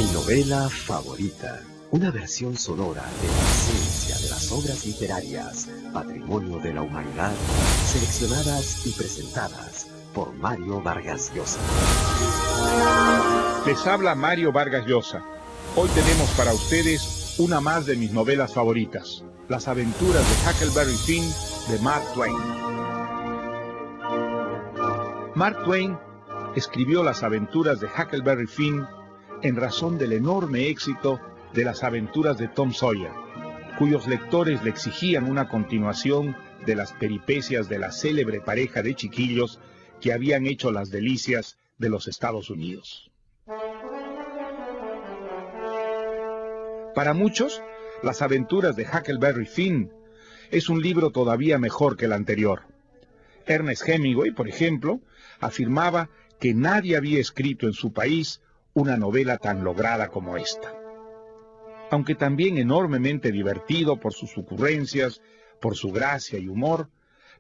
Mi novela favorita. Una versión sonora de la esencia de las obras literarias, patrimonio de la humanidad, seleccionadas y presentadas por Mario Vargas Llosa. Les habla Mario Vargas Llosa. Hoy tenemos para ustedes una más de mis novelas favoritas, Las aventuras de Huckleberry Finn, de Mark Twain. Mark Twain escribió Las aventuras de Huckleberry Finn en razón del enorme éxito de Las aventuras de Tom Sawyer, cuyos lectores le exigían una continuación de las peripecias de la célebre pareja de chiquillos que habían hecho las delicias de los Estados Unidos. Para muchos, Las aventuras de Huckleberry Finn es un libro todavía mejor que el anterior. Ernest Hemingway, por ejemplo, afirmaba que nadie había escrito en su país una novela tan lograda como esta. Aunque también enormemente divertido por sus ocurrencias, por su gracia y humor,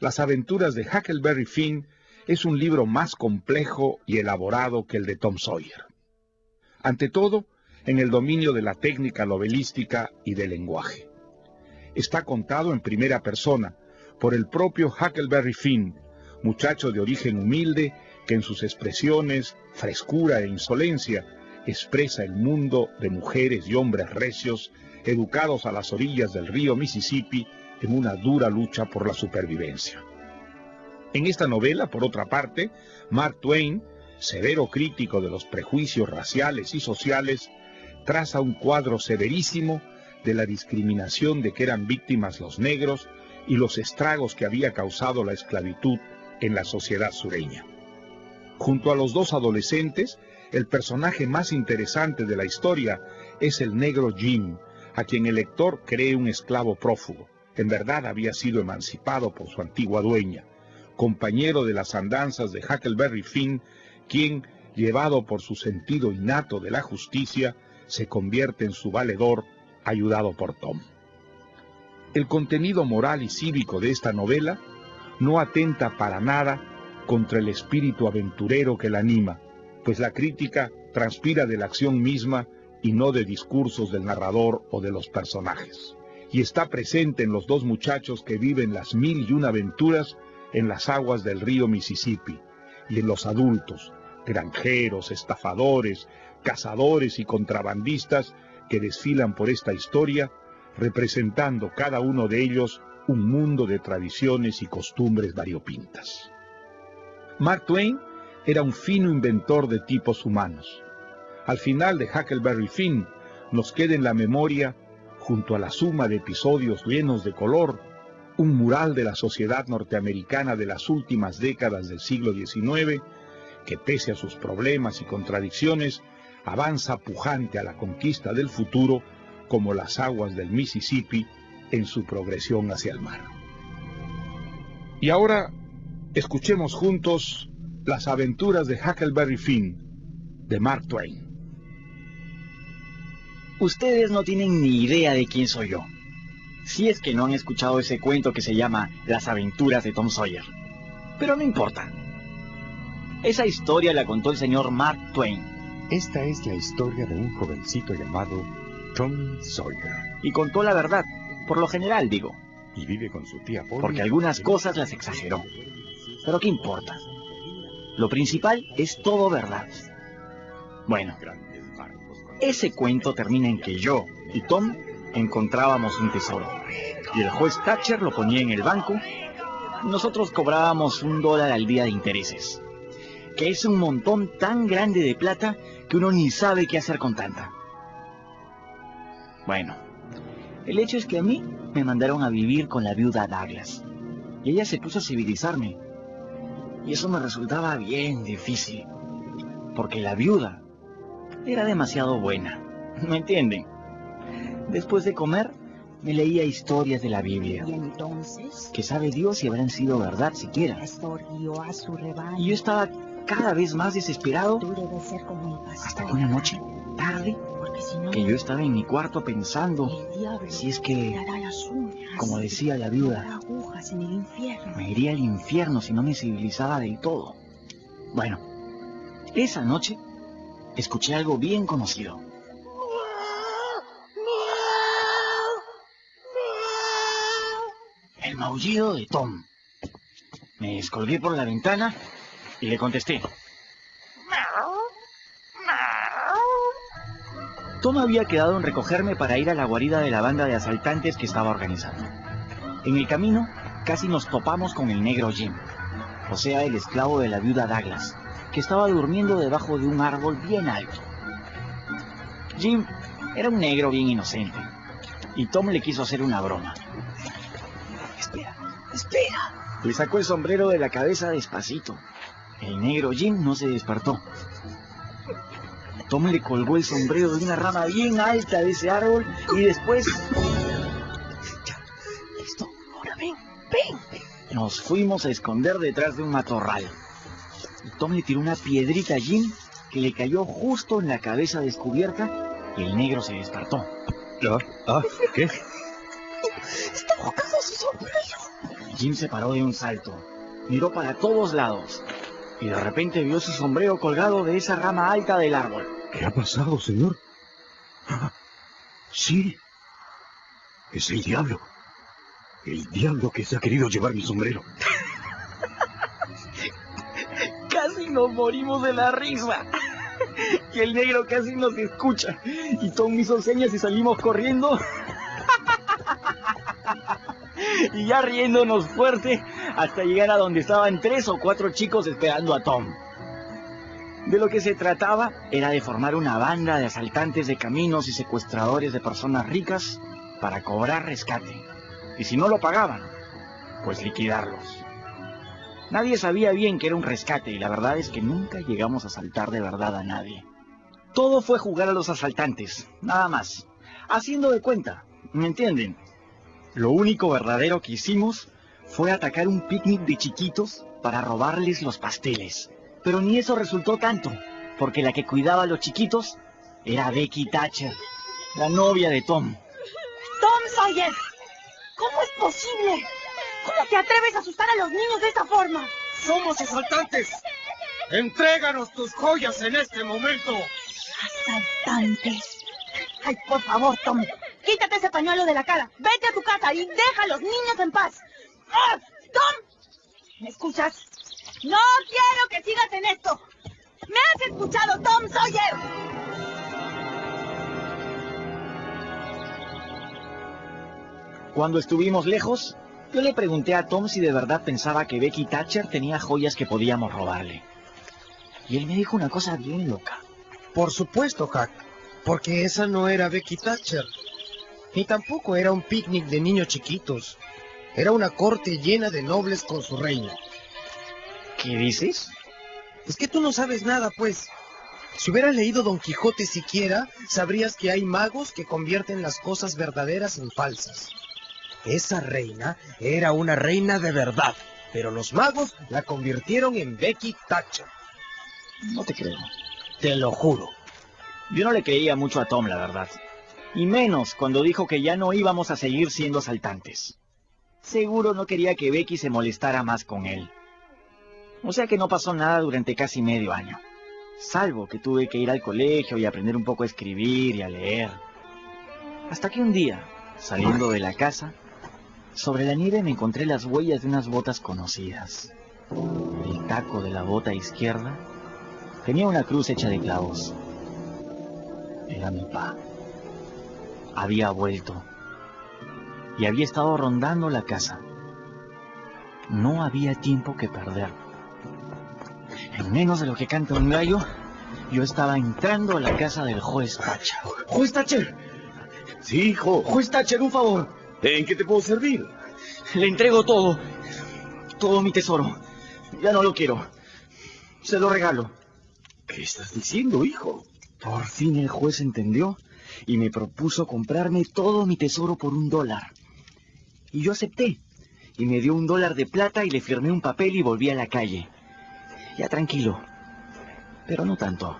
Las aventuras de Huckleberry Finn es un libro más complejo y elaborado que el de Tom Sawyer. Ante todo, en el dominio de la técnica novelística y del lenguaje. Está contado en primera persona por el propio Huckleberry Finn, muchacho de origen humilde que en sus expresiones, frescura e insolencia expresa el mundo de mujeres y hombres recios educados a las orillas del río Mississippi en una dura lucha por la supervivencia. En esta novela, por otra parte, Mark Twain, severo crítico de los prejuicios raciales y sociales, traza un cuadro severísimo de la discriminación de que eran víctimas los negros y los estragos que había causado la esclavitud en la sociedad sureña. Junto a los dos adolescentes, el personaje más interesante de la historia es el negro Jim, a quien el lector cree un esclavo prófugo. En verdad había sido emancipado por su antigua dueña, compañero de las andanzas de Huckleberry Finn, quien, llevado por su sentido innato de la justicia, se convierte en su valedor, ayudado por Tom. El contenido moral y cívico de esta novela no atenta para nada contra el espíritu aventurero que la anima, pues la crítica transpira de la acción misma y no de discursos del narrador o de los personajes. Y está presente en los dos muchachos que viven las 1001 aventuras en las aguas del río Mississippi, y en los adultos, granjeros, estafadores, cazadores y contrabandistas que desfilan por esta historia, representando cada uno de ellos un mundo de tradiciones y costumbres variopintas. Mark Twain era un fino inventor de tipos humanos. Al final de Huckleberry Finn nos queda en la memoria, junto a la suma de episodios llenos de color, un mural de la sociedad norteamericana de las últimas décadas del siglo XIX, que pese a sus problemas y contradicciones, avanza pujante a la conquista del futuro como las aguas del Mississippi en su progresión hacia el mar. Y ahora, escuchemos juntos Las aventuras de Huckleberry Finn, de Mark Twain. Ustedes no tienen ni idea de quién soy yo, si es que no han escuchado ese cuento que se llama Las aventuras de Tom Sawyer. Pero no importa. Esa historia la contó el señor Mark Twain. Esta es la historia de un jovencito llamado Tom Sawyer. Y contó la verdad, por lo general digo. Y vive con su tía Polly. Porque algunas cosas las exageró. Pero ¿qué importa? Lo principal es todo verdad. Bueno, ese cuento termina en que yo y Tom encontrábamos un tesoro. Y el juez Thatcher lo ponía en el banco. Nosotros cobrábamos $1 al día de intereses, que es un montón tan grande de plata que uno ni sabe qué hacer con tanta. Bueno, el hecho es que a mí me mandaron a vivir con la viuda Douglas, y ella se puso a civilizarme, y eso me resultaba bien difícil, porque la viuda era demasiado buena, ¿me entienden? Después de comer, me leía historias de la Biblia. Y entonces, que sabe Dios si habrán sido verdad siquiera. pastor guió a su rebaño. Y yo estaba cada vez más desesperado, Tú debes ser como el pastor. hasta que una noche, tarde, Porque si no, que yo estaba en mi cuarto pensando el diablo si es te que, hará las uñas, como decía la viuda, agujas en el infierno. me iría al infierno si no me civilizaba del todo. Bueno, esa noche escuché algo bien conocido. maullido de Tom. Me descolgué por la ventana y le contesté. Tom había quedado en recogerme para ir a la guarida de la banda de asaltantes que estaba organizando. En el camino, casi nos topamos con el negro Jim, o sea, el esclavo de la viuda Douglas, que estaba durmiendo debajo de un árbol bien alto. Jim era un negro bien inocente, y Tom le quiso hacer una broma. Espera. Le sacó el sombrero de la cabeza despacito. El negro Jim no se despertó. Tom le colgó el sombrero de una rama bien alta de ese árbol y después... Ya, listo, ahora ven. Nos fuimos a esconder detrás de un matorral. Y Tom le tiró una piedrita a Jim que le cayó justo en la cabeza descubierta y el negro se despertó. ¿Qué? Está buscando su sombrero. Jim se paró de un salto, miró para todos lados y de repente vio su sombrero colgado de esa rama alta del árbol. ¿Qué ha pasado, señor? Sí. Es el diablo. El diablo que se ha querido llevar mi sombrero. Casi nos morimos de la risa. Y el negro casi nos escucha. Y Tom hizo señas y salimos corriendo. Y ya riéndonos fuerte hasta llegar a donde estaban 3 o 4 chicos esperando a Tom. De lo que se trataba era de formar una banda de asaltantes de caminos y secuestradores de personas ricas para cobrar rescate. Y si no lo pagaban, pues liquidarlos. Nadie sabía bien que era un rescate y la verdad es que nunca llegamos a asaltar de verdad a nadie. Todo fue jugar a los asaltantes, nada más. Haciendo de cuenta, ¿me entienden? Lo único verdadero que hicimos fue atacar un picnic de chiquitos para robarles los pasteles. Pero ni eso resultó tanto, porque la que cuidaba a los chiquitos era Becky Thatcher, la novia de Tom. Tom Sawyer, ¿cómo es posible? ¿Cómo te atreves a asustar a los niños de esta forma? ¡Somos asaltantes! ¡Entréganos tus joyas en este momento! Asaltantes. Ay, por favor, Tom. Quítate ese pañuelo de la cara. Vete a tu casa y deja a los niños en paz. ¡Ah! ¡Tom! ¿Me escuchas? No quiero que sigas en esto. ¿Me has escuchado, Tom Sawyer? Cuando estuvimos lejos, yo le pregunté a Tom si de verdad pensaba que Becky Thatcher tenía joyas que podíamos robarle. Y él me dijo una cosa bien loca. Por supuesto, Hack, porque esa no era Becky Thatcher. Ni tampoco era un picnic de niños chiquitos. Era una corte llena de nobles con su reina. ¿Qué dices? Es que tú no sabes nada, pues. Si hubieras leído Don Quijote siquiera, sabrías que hay magos que convierten las cosas verdaderas en falsas. Esa reina era una reina de verdad, pero los magos la convirtieron en Becky Thatcher. No te creo. Te lo juro. Yo no le creía mucho a Tom, la verdad. Y menos cuando dijo que ya no íbamos a seguir siendo asaltantes. Seguro no quería que Becky se molestara más con él. O sea que no pasó nada durante casi medio año. Salvo que tuve que ir al colegio y aprender un poco a escribir y a leer. Hasta que un día, saliendo de la casa, sobre la nieve me encontré las huellas de unas botas conocidas. El taco de la bota izquierda tenía una cruz hecha de clavos. Era mi pa. Había vuelto. Y había estado rondando la casa. No había tiempo que perder. En menos de lo que canta un gallo, yo estaba entrando a la casa del juez Thatcher. ¡Juez Thatcher! Sí, hijo. ¡Juez Thatcher, un favor! ¿En qué te puedo servir? Le entrego todo. Todo mi tesoro. Ya no lo quiero. Se lo regalo. ¿Qué estás diciendo, hijo? Por fin el juez entendió y me propuso comprarme todo mi tesoro por $1. Y yo acepté. Y me dio $1 de plata y le firmé un papel y volví a la calle. Ya tranquilo. Pero no tanto.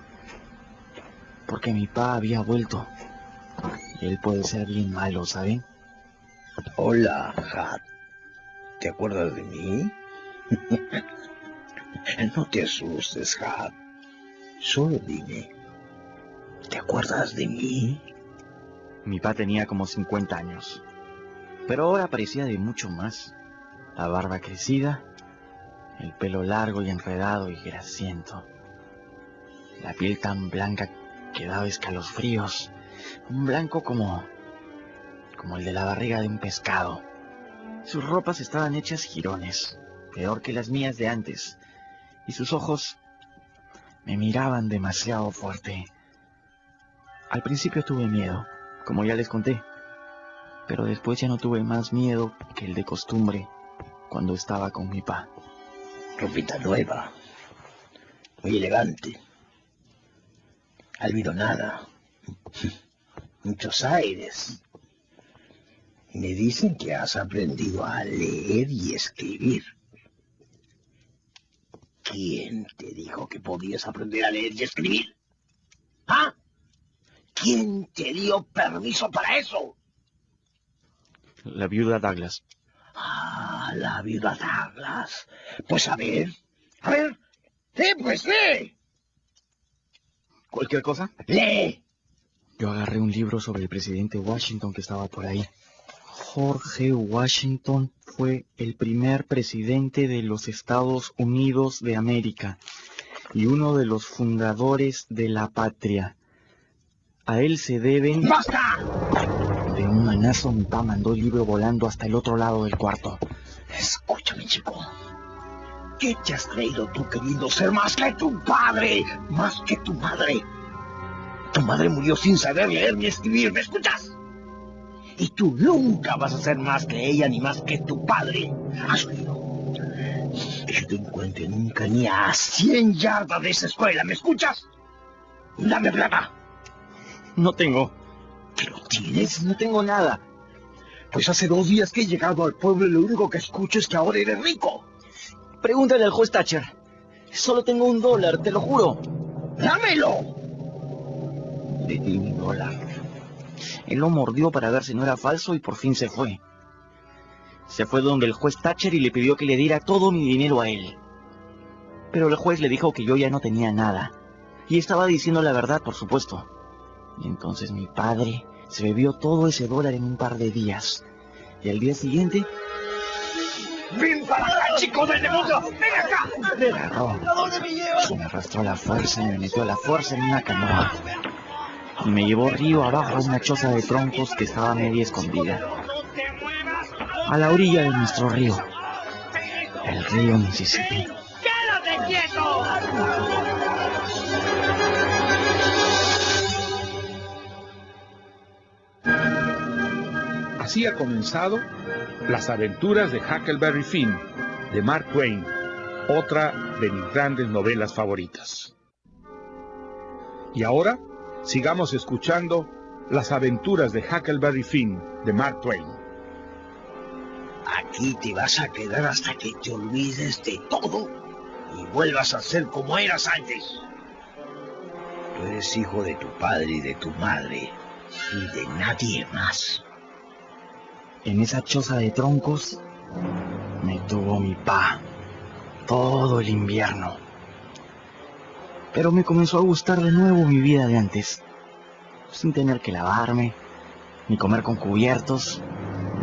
Porque mi pa había vuelto. Y él puede ser bien malo, ¿saben? Hola, Hat. ¿Te acuerdas de mí? No te asustes, Hat. Solo dime, ¿te acuerdas de mí? Mi pa tenía como 50 años. Pero ahora parecía de mucho más. la barba crecida, el pelo largo y enredado y grasiento, la piel tan blanca que daba escalofríos, un blanco como el de la barriga de un pescado. Sus ropas estaban hechas jirones, peor que las mías de antes, y sus ojos me miraban demasiado fuerte. Al principio tuve miedo, como ya les conté, pero después ya no tuve más miedo que el de costumbre cuando estaba con mi pa. Ropita nueva, muy elegante, almidonada, muchos aires. Me dicen que has aprendido a leer y escribir. ¿Quién te dijo que podías aprender a leer y escribir? ¿Ah? ¿Quién te dio permiso para eso? La viuda Douglas. Ah, la viuda Douglas. Pues a ver. Pues lee. ¿Cualquier cosa? Lee. Yo agarré un libro sobre el presidente Washington que estaba por ahí. George Washington fue el primer presidente de los Estados Unidos de América y uno de los fundadores de la patria. A él se deben... ¡Basta! De un manazo mi pa mandó el libro volando hasta el otro lado del cuarto. Escúchame, chico. ¿Qué te has creído tú queriendo ser más que tu padre? Más que tu madre. Tu madre murió sin saber leer ni escribir, ¿me escuchas? Y tú nunca vas a ser más que ella ni más que tu padre. ¿Has oído? Que yo te encuentre nunca ni a 100 yardas de esa escuela, ¿me escuchas? Dame plata. No tengo. ¿Pero tienes? No tengo nada. Pues hace 2 días que he llegado al pueblo y lo único que escucho es que ahora eres rico. Pregúntale al juez Thatcher. Solo tengo $1, te lo juro. ¡Dámelo! Le di $1. Él lo mordió para ver si no era falso y por fin se fue. Se fue donde el juez Thatcher y le pidió que le diera todo mi dinero a él. Pero el juez le dijo que yo ya no tenía nada. Y estaba diciendo la verdad, por supuesto. Y entonces mi padre se bebió todo ese $1 en un par de días. Y al día siguiente... ¡Ven para acá, chico del demonio! ¡Ven acá! Me agarró. Se me arrastró a la fuerza y me metió a la fuerza en una canoa. Y me llevó río abajo a una choza de troncos que estaba media escondida. A la orilla de nuestro río. El río Mississippi. ¡Quédate quieto! Así ha comenzado Las aventuras de Huckleberry Finn, de Mark Twain, otra de mis grandes novelas favoritas. Y ahora, sigamos escuchando Las aventuras de Huckleberry Finn, de Mark Twain. Aquí te vas a quedar hasta que te olvides de todo y vuelvas a ser como eras antes. Tú eres hijo de tu padre y de tu madre y de nadie más. En esa choza de troncos me tuvo mi pa todo el invierno. Pero me comenzó a gustar de nuevo mi vida de antes, sin tener que lavarme, ni comer con cubiertos,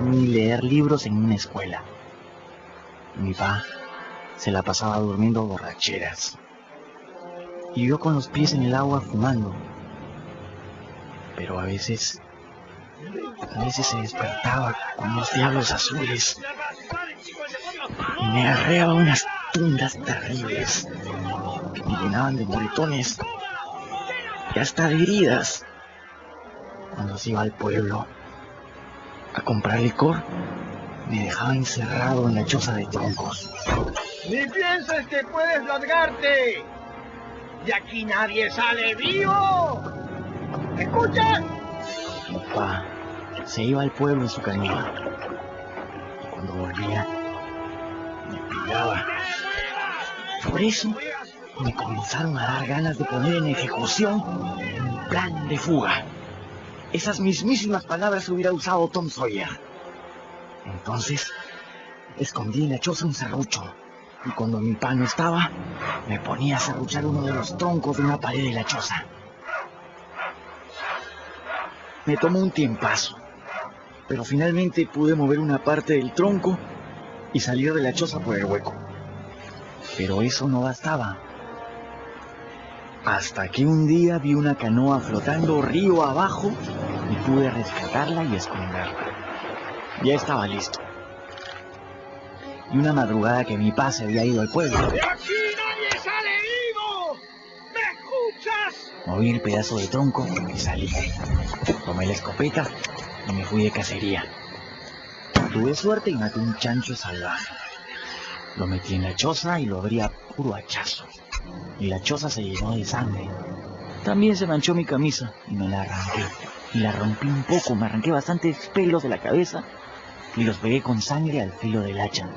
ni leer libros en una escuela. Mi pa se la pasaba durmiendo borracheras y yo con los pies en el agua fumando. Pero a veces se despertaba con los diablos azules y me arreaba unas tundas terribles que me llenaban de moretones y hasta de heridas. Cuando se iba al pueblo a comprar licor, me dejaba encerrado en la choza de troncos. ¡Ni pienses que puedes largarte! ¡De aquí nadie sale vivo! ¿Escuchas? Mi pa se iba al pueblo en su canoa y cuando volvía me pillaba. Por eso me comenzaron a dar ganas de poner en ejecución un plan de fuga. Esas mismísimas palabras hubiera usado Tom Sawyer. Entonces escondí en la choza un serrucho y cuando mi pa no estaba me ponía a serruchar uno de los troncos de una pared de la choza. Me tomó un tiempazo, pero finalmente pude mover una parte del tronco y salir de la choza por el hueco. Pero eso no bastaba. Hasta que un día vi una canoa flotando río abajo y pude rescatarla y esconderla. Ya estaba listo. Y una madrugada que mi papá se había ido al pueblo. ¡De aquí nadie sale vivo! ¿Me escuchas? Moví el pedazo de tronco y salí. Tomé la escopeta y me fui de cacería. Tuve suerte y maté un chancho salvaje. Lo metí en la choza y lo abrí a puro hachazo. Y la choza se llenó de sangre. También se manchó mi camisa y me la arranqué. Y la rompí un poco, me arranqué bastantes pelos de la cabeza y los pegué con sangre al filo del hacha.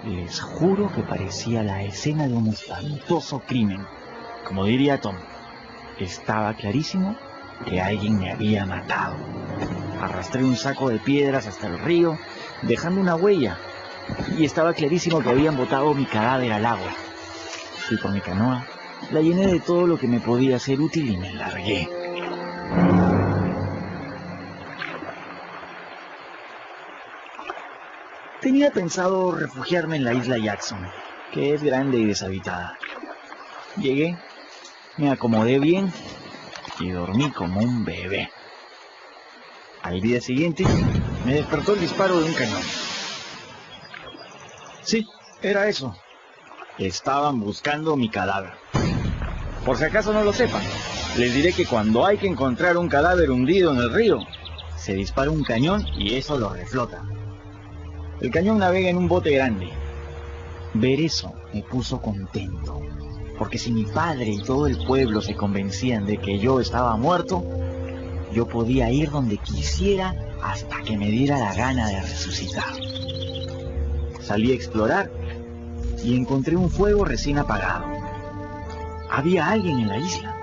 Les juro que parecía la escena de un espantoso crimen. Como diría Tom, estaba clarísimo que alguien me había matado. Arrastré un saco de piedras hasta el río, dejando una huella, y estaba clarísimo que habían botado mi cadáver al agua. Fui por mi canoa, la llené de todo lo que me podía ser útil y me largué. Tenía pensado refugiarme en la isla Jackson, que es grande y deshabitada. Llegué, me acomodé bien y dormí como un bebé. Al día siguiente me despertó el disparo de un cañón. Sí, era eso. Estaban buscando mi cadáver. Por si acaso no lo sepan, les diré que cuando hay que encontrar un cadáver hundido en el río, se dispara un cañón y eso lo reflota. El cañón navega en un bote grande. Ver eso me puso contento, porque si mi padre y todo el pueblo se convencían de que yo estaba muerto, yo podía ir donde quisiera hasta que me diera la gana de resucitar. Salí a explorar y encontré un fuego recién apagado. Había alguien en la isla.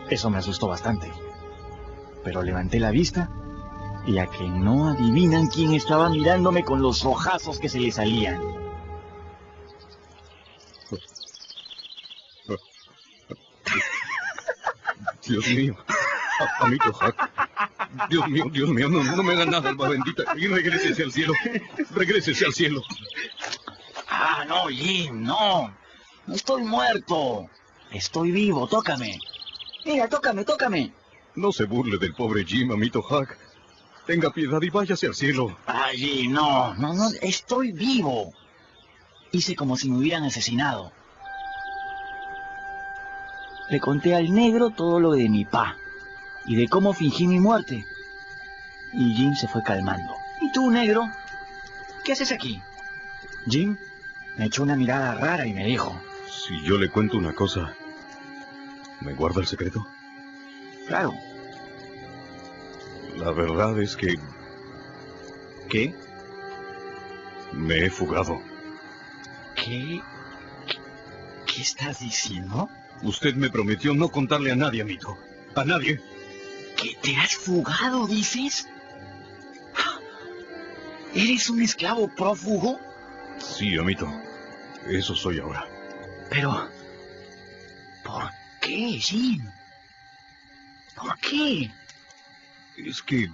Eso me asustó bastante. Pero levanté la vista y a que no adivinan quién estaba mirándome con los ojazos que se le salían. Dios mío, amito Hack. Dios mío, no me haga nada, alma bendita. Y regrésese al cielo. Regrésese al cielo. Ah, no, Jim, no. No estoy muerto. Estoy vivo, tócame. Mira, tócame. No se burle del pobre Jim, amito Hack. Tenga piedad y váyase al cielo. Ay, Jim, no, estoy vivo. Hice como si me hubieran asesinado. Le conté al negro todo lo de mi pa y de cómo fingí mi muerte. Y Jim se fue calmando. ¿Y tú, negro? ¿Qué haces aquí? Jim me echó una mirada rara y me dijo... Si yo le cuento una cosa, ¿me guarda el secreto? Claro. La verdad es que... ¿Qué? Me he fugado. ¿Qué estás diciendo? Usted me prometió no contarle a nadie, amito. A nadie. ¿Que te has fugado, dices? ¿Eres un esclavo prófugo? Sí, amito. Eso soy ahora. Pero... ¿por qué, Jim? ¿Por qué? Es que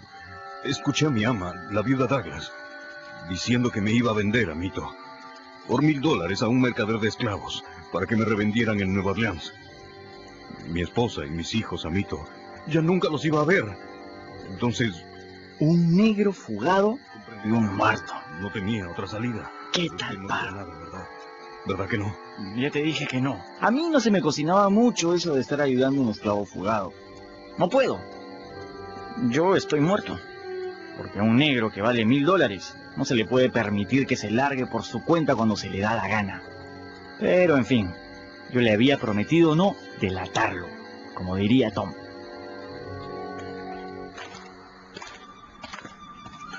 escuché a mi ama, la viuda Douglas, diciendo que me iba a vender, amito, por $1000 a un mercader de esclavos, para que me revendieran en Nueva Orleans. Mi esposa y mis hijos, amito, ya nunca los iba a ver. Entonces... Un negro fugado y un muerto. No tenía otra salida. ¿Qué tal, no pa? era nada, ¿verdad? ¿Verdad que no? Ya te dije que no. A mí no se me cocinaba mucho eso de estar ayudando a un esclavo fugado. No puedo. Yo estoy muerto. Porque a un negro que vale $1000 no se le puede permitir que se largue por su cuenta cuando se le da la gana. Pero, en fin, yo le había prometido no delatarlo, como diría Tom.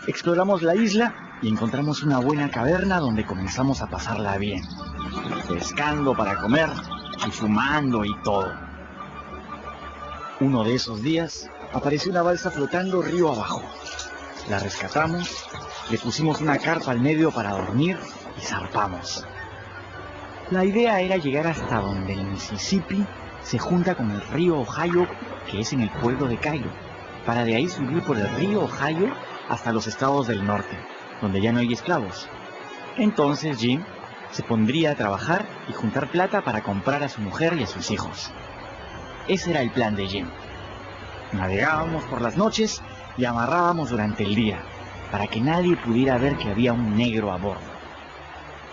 Exploramos la isla y encontramos una buena caverna donde comenzamos a pasarla bien, pescando para comer y fumando y todo. Uno de esos días apareció una balsa flotando río abajo. La rescatamos, le pusimos una carpa al medio para dormir y zarpamos. La idea era llegar hasta donde el Mississippi se junta con el río Ohio, que es en el pueblo de Cairo, para de ahí subir por el río Ohio hasta los estados del norte, donde ya no hay esclavos, Entonces Jim se pondría a trabajar y juntar plata para comprar a su mujer y a sus hijos. Ese era el plan de Jim. Navegábamos por las noches y amarrábamos durante el día, para que nadie pudiera ver que había un negro a bordo.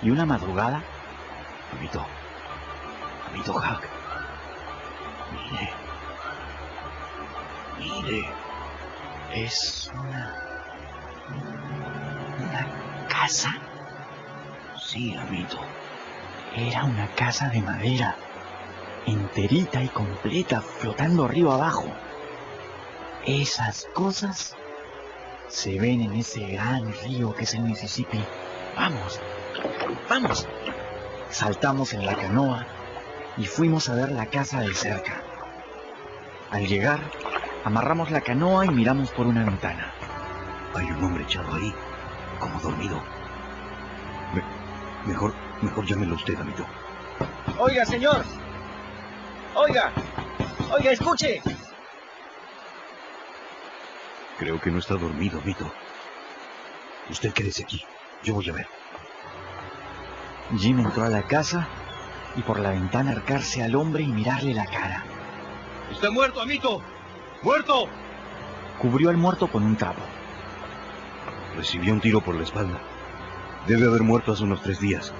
Y una madrugada... Amito Huck, mire, ¿Es una casa? sí, amito. Era una casa de madera, enterita y completa, flotando río abajo. Esas cosas se ven en ese gran río que es el Mississippi. ¡Vamos! ¡Vamos! Saltamos en la canoa y fuimos a ver la casa de cerca. Al llegar, amarramos la canoa y miramos por una ventana. Hay un hombre echado ahí, como dormido. Mejor llámelo usted, amito. ¡Oiga, señor! ¡Oiga! ¡Oiga, escuche! Creo que no está dormido, amito. Usted quédese aquí, yo voy a ver. Jim entró a la casa y por la ventana acercarse al hombre y mirarle la cara. ¡Está muerto, amito! ¡Muerto! Cubrió al muerto con un trapo. Recibió un tiro por la espalda. Debe haber muerto hace unos 3 días.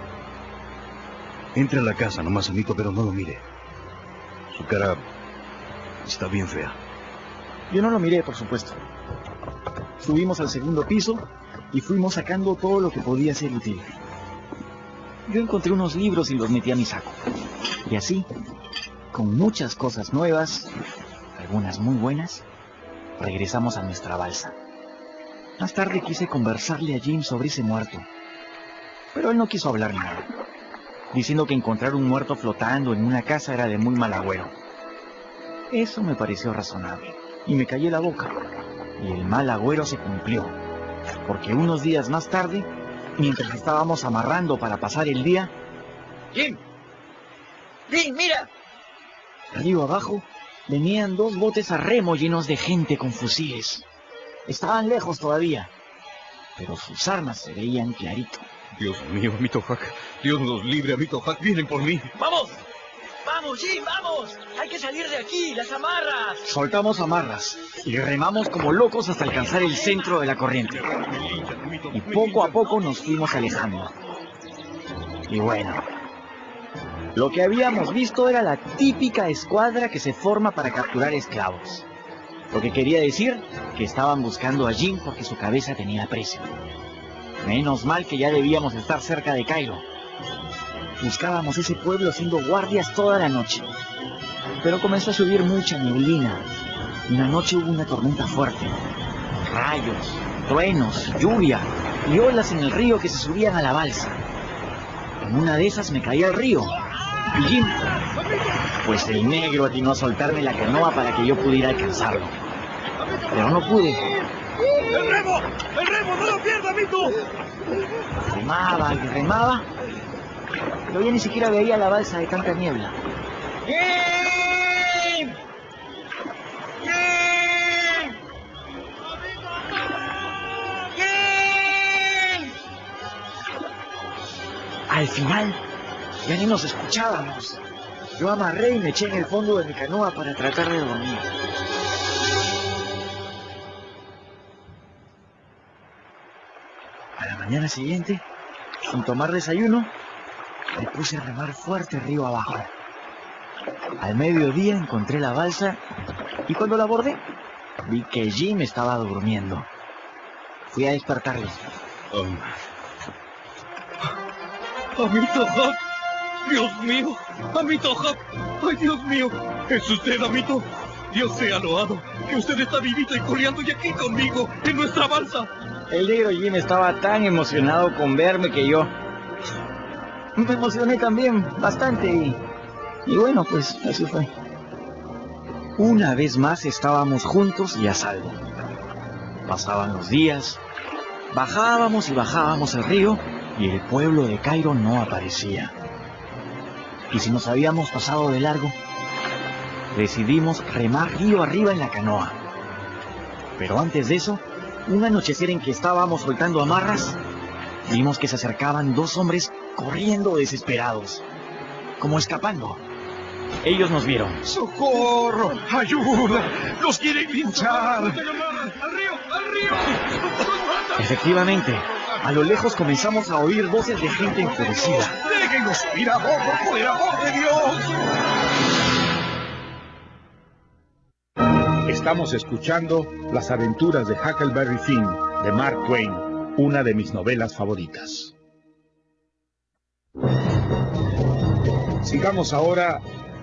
Entre a la casa nomás, amito, pero no lo mire. Su cara está bien fea. Yo no lo miré, por supuesto. Subimos al segundo piso y fuimos sacando todo lo que podía ser útil. Yo encontré unos libros y los metí a mi saco. Y así, con muchas cosas nuevas, algunas muy buenas, regresamos a nuestra balsa. Más tarde quise conversarle a Jim sobre ese muerto, pero él no quiso hablar nada, diciendo que encontrar un muerto flotando en una casa era de muy mal agüero. Eso me pareció razonable, y me callé la boca, y el mal agüero se cumplió, porque unos días más tarde, mientras estábamos amarrando para pasar el día... ¡Jim! ¡Jim, mira! Río abajo venían 2 botes a remo llenos de gente con fusiles. Estaban lejos todavía, pero sus armas se veían clarito. Dios mío, amito Huck. Dios nos libre, amito Huck. Vienen por mí. ¡Vamos! ¡Vamos, Jim, vamos! ¡Hay que salir de aquí! ¡Las amarras! Soltamos amarras y remamos como locos hasta alcanzar el centro de la corriente. Y poco a poco nos fuimos alejando. Y bueno, lo que habíamos visto era la típica escuadra que se forma para capturar esclavos. Lo que quería decir que estaban buscando a Jim porque su cabeza tenía precio. Menos mal que ya debíamos estar cerca de Cairo. Buscábamos ese pueblo haciendo guardias toda la noche. Pero comenzó a subir mucha neblina. Y una noche hubo una tormenta fuerte. Rayos, truenos, lluvia y olas en el río que se subían a la balsa. En una de esas me caí al río. ¿Y Jim? Pues el negro atinó a soltarme la canoa para que yo pudiera alcanzarlo. Pero no pude. ¡El remo! ¡El remo! ¡No lo pierda, amito! Remaba y remaba, pero ya ni siquiera veía la balsa de tanta niebla. ¡Jim! ¡Jim! ¡Jim! Al final, ya ni nos escuchábamos. Yo amarré y me eché en el fondo de mi canoa para tratar de dormir. A la mañana siguiente, sin tomar desayuno, me puse a remar fuerte río abajo. Al mediodía encontré la balsa y cuando la abordé, vi que Jim estaba durmiendo. Fui a despertarle. Amito Huck. Dios mío. Amito Huck. Ay, Dios mío. ¿Es usted, amito? Dios sea loado. Que usted está vivito y coleando y aquí conmigo, en nuestra balsa. El negro Jim estaba tan emocionado con verme que yo me emocioné también bastante y bueno, pues así fue. Una vez más estábamos juntos y a salvo. Pasaban los días, bajábamos y bajábamos el río y el pueblo de Cairo no aparecía. Y si nos habíamos pasado de largo, decidimos remar río arriba en la canoa. Pero antes de eso, un anochecer en que estábamos soltando amarras, vimos que se acercaban dos hombres corriendo desesperados, como escapando. Ellos nos vieron. ¡Socorro! ¡Ayuda! ¡Nos quieren linchar! ¡Al río! ¡Al río! Efectivamente, a lo lejos comenzamos a oír voces de gente enfurecida. ¡Déjenos ir a bordo, por el amor de Dios! Estamos escuchando Las aventuras de Huckleberry Finn, de Mark Twain, una de mis novelas favoritas. Sigamos ahora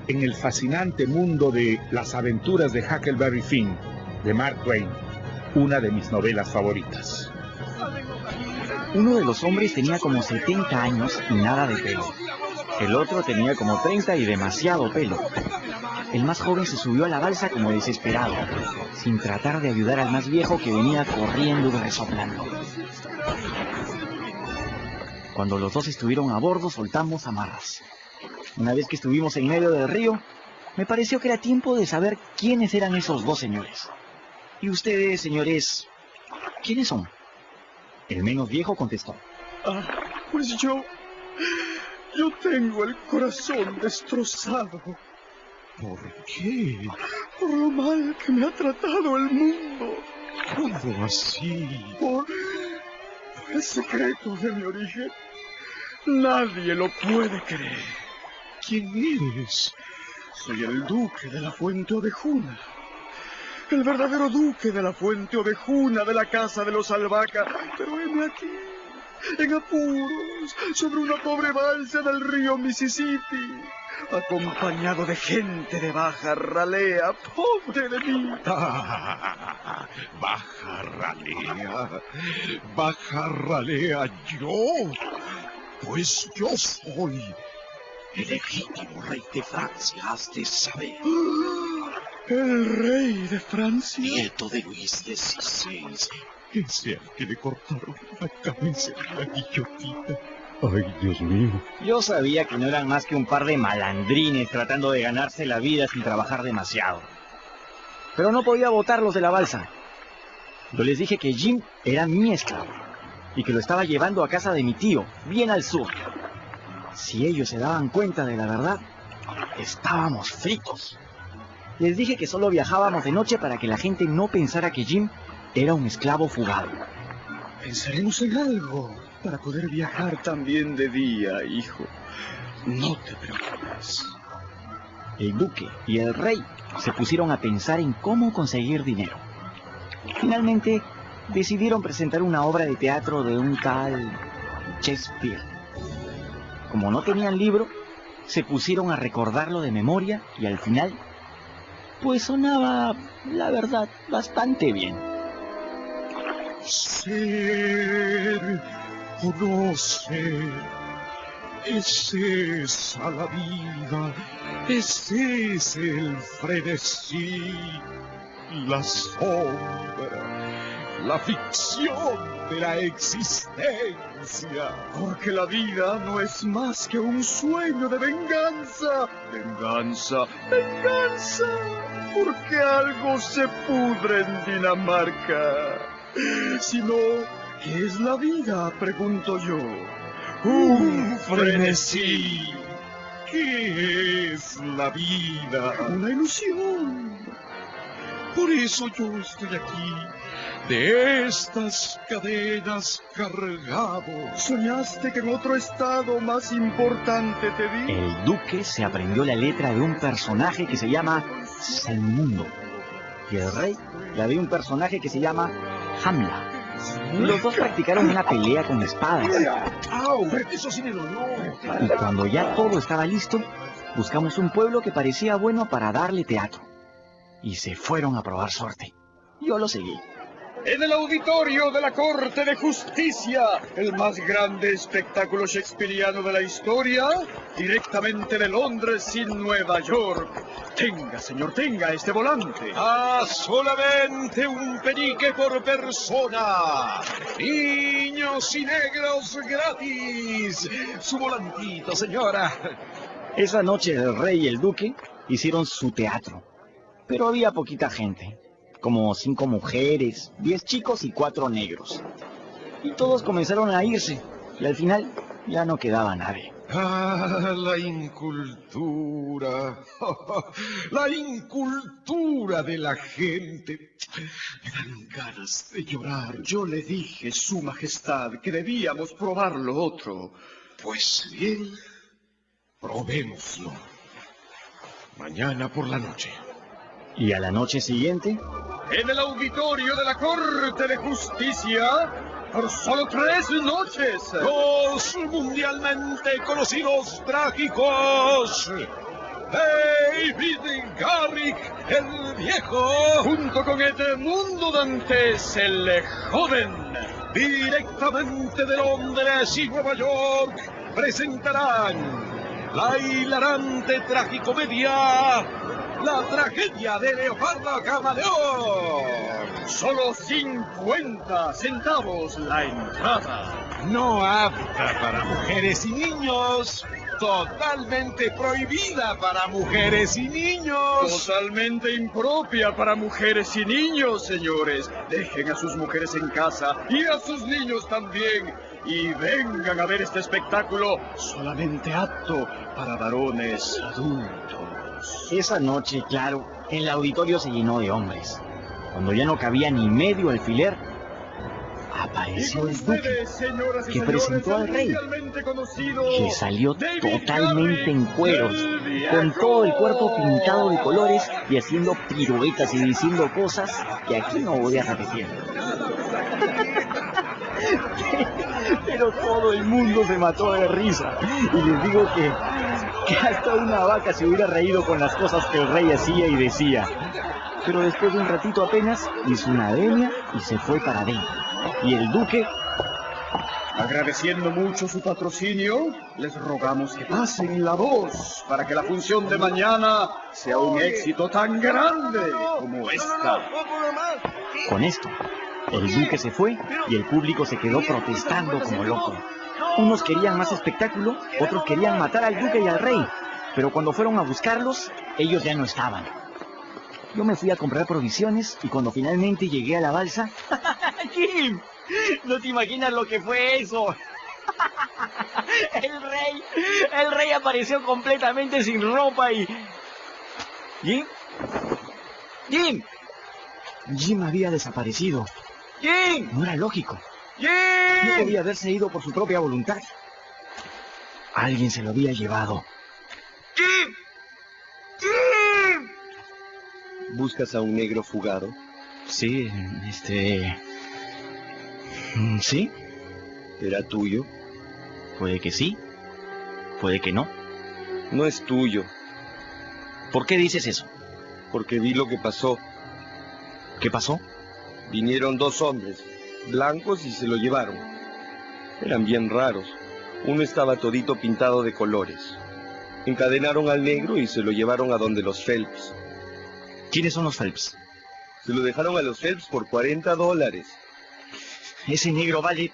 en el fascinante mundo de Las aventuras de Huckleberry Finn, de Mark Twain, una de mis novelas favoritas. Uno de los hombres tenía como 70 años y nada de pelo. El otro tenía como 30 y demasiado pelo. El más joven se subió a la balsa como desesperado, sin tratar de ayudar al más viejo que venía corriendo y resoplando. Cuando los dos estuvieron a bordo, soltamos amarras. Una vez que estuvimos en medio del río, me pareció que era tiempo de saber quiénes eran esos dos señores. ¿Y ustedes, señores, quiénes son? El menos viejo contestó. Pues yo tengo el corazón destrozado. ¿Por qué? Por lo mal que me ha tratado el mundo. ¿Cómo así? Por el secreto de mi origen. Nadie lo puede creer. ¿Quién eres? Soy el duque de la Fuente Ovejuna. El verdadero duque de la Fuente Ovejuna de la casa de los Albaca. Pero heme aquí, en apuros, sobre una pobre balsa del río Mississippi, acompañado de gente de baja ralea. ¡Pobre de mí! Baja ralea yo. Pues yo soy el legítimo rey de Francia, has de saber. ¿El rey de Francia? Nieto de Luis XVI. Ese al que le cortaron la cabeza en la guillotina. Ay, Dios mío. Yo sabía que no eran más que un par de malandrines tratando de ganarse la vida sin trabajar demasiado. Pero no podía botarlos de la balsa. Yo les dije que Jim era mi esclavo y que lo estaba llevando a casa de mi tío, bien al sur. Si ellos se daban cuenta de la verdad, estábamos fritos. Les dije que solo viajábamos de noche para que la gente no pensara que Jim era un esclavo fugado. Pensaremos en algo para poder viajar también de día, hijo. No te preocupes. El duque y el rey se pusieron a pensar en cómo conseguir dinero. Finalmente, decidieron presentar una obra de teatro de un tal Shakespeare. Como no tenían libro, se pusieron a recordarlo de memoria y al final, pues sonaba, la verdad, bastante bien. Ser o no ser, ese es a la vida, ese es el frenesí, la sombra, la ficción de la existencia. Porque la vida no es más que un sueño de venganza. Venganza, venganza. Porque algo se pudre en Dinamarca. Si no, ¿qué es la vida? Pregunto yo. Un frenesí. ¿Qué es la vida? Una ilusión. Por eso yo estoy aquí, de estas cadenas cargado. ¿Soñaste que en otro estado más importante te vi? El duque se aprendió la letra de un personaje que se llama Selmundo y el rey la de un personaje que se llama Hamla. Los dos practicaron una pelea con espadas. ¡Au! ¡Eso sí me dolió! Y cuando ya todo estaba listo, buscamos un pueblo que parecía bueno para darle teatro. Y se fueron a probar suerte. Yo lo seguí. En el auditorio de la Corte de Justicia, el más grande espectáculo shakespeariano de la historia, directamente de Londres y Nueva York. Tenga, señor, tenga este volante. Solamente un penique por persona. Niños y negros gratis. Su volantito, señora. Esa noche el rey y el duque hicieron su teatro. Pero había poquita gente. Como 5 mujeres, 10 chicos y 4 negros. Y todos comenzaron a irse, Y al final ya no quedaba nadie. Ah, la incultura. La incultura de la gente. Me dan ganas de llorar. Yo le dije, Su Majestad, que debíamos probar lo otro. Pues bien, probémoslo. Mañana por la noche. Y a la noche siguiente, En el auditorio de la Corte de Justicia, por solo 3 noches. Los mundialmente conocidos trágicos. David Garrick, el viejo. Junto con Edmundo Dantes, el joven. Directamente de Londres y Nueva York, presentarán la hilarante tragicomedia, la tragedia de Leopardo Camaleón. Solo 50 centavos la entrada. No apta para mujeres y niños. Totalmente prohibida para mujeres y niños. Totalmente impropia para mujeres y niños, señores. Dejen a sus mujeres en casa y a sus niños también. Y vengan a ver este espectáculo solamente apto para varones adultos. esa noche, claro, el auditorio se llenó de hombres. Cuando ya no cabía ni medio alfiler, apareció el duque, que presentó al rey, que salió totalmente en cueros, con todo el cuerpo pintado de colores y haciendo piruetas y diciendo cosas que aquí no voy a repetir. Pero todo el mundo se mató de risa, y les digo que hasta una vaca se hubiera reído con las cosas que el rey hacía y decía. Pero después de un ratito apenas hizo una venia y se fue para adentro. Y el duque, agradeciendo mucho su patrocinio, les rogamos que pasen la voz para que la función de mañana sea un éxito tan grande como esta. con esto, el duque se fue y el público se quedó protestando como loco. Unos querían más espectáculo, otros querían matar al duque y al rey. Pero cuando fueron a buscarlos, ellos ya no estaban. Yo me fui a comprar provisiones y cuando finalmente llegué a la balsa... ¡Jim! No te imaginas lo que fue eso. El rey apareció completamente sin ropa y... ¿Jim? ¡Jim! Jim había desaparecido. ¡Jim! No era lógico. No ¡Jim! podía haberse ido por su propia voluntad. Alguien se lo había llevado. ¡Jim! ¡Jim! ¿Buscas a un negro fugado? Sí, ¿sí? ¿Era tuyo? Puede que sí, puede que no. No es tuyo, ¿Por qué dices eso? porque vi lo que pasó. ¿Qué pasó? Vinieron 2 hombres, blancos, y se lo llevaron. Eran bien raros. Uno estaba todito pintado de colores. Encadenaron al negro y se lo llevaron a donde los Phelps. ¿Quiénes son los Phelps? Se lo dejaron a los Phelps por $40. Ese negro vale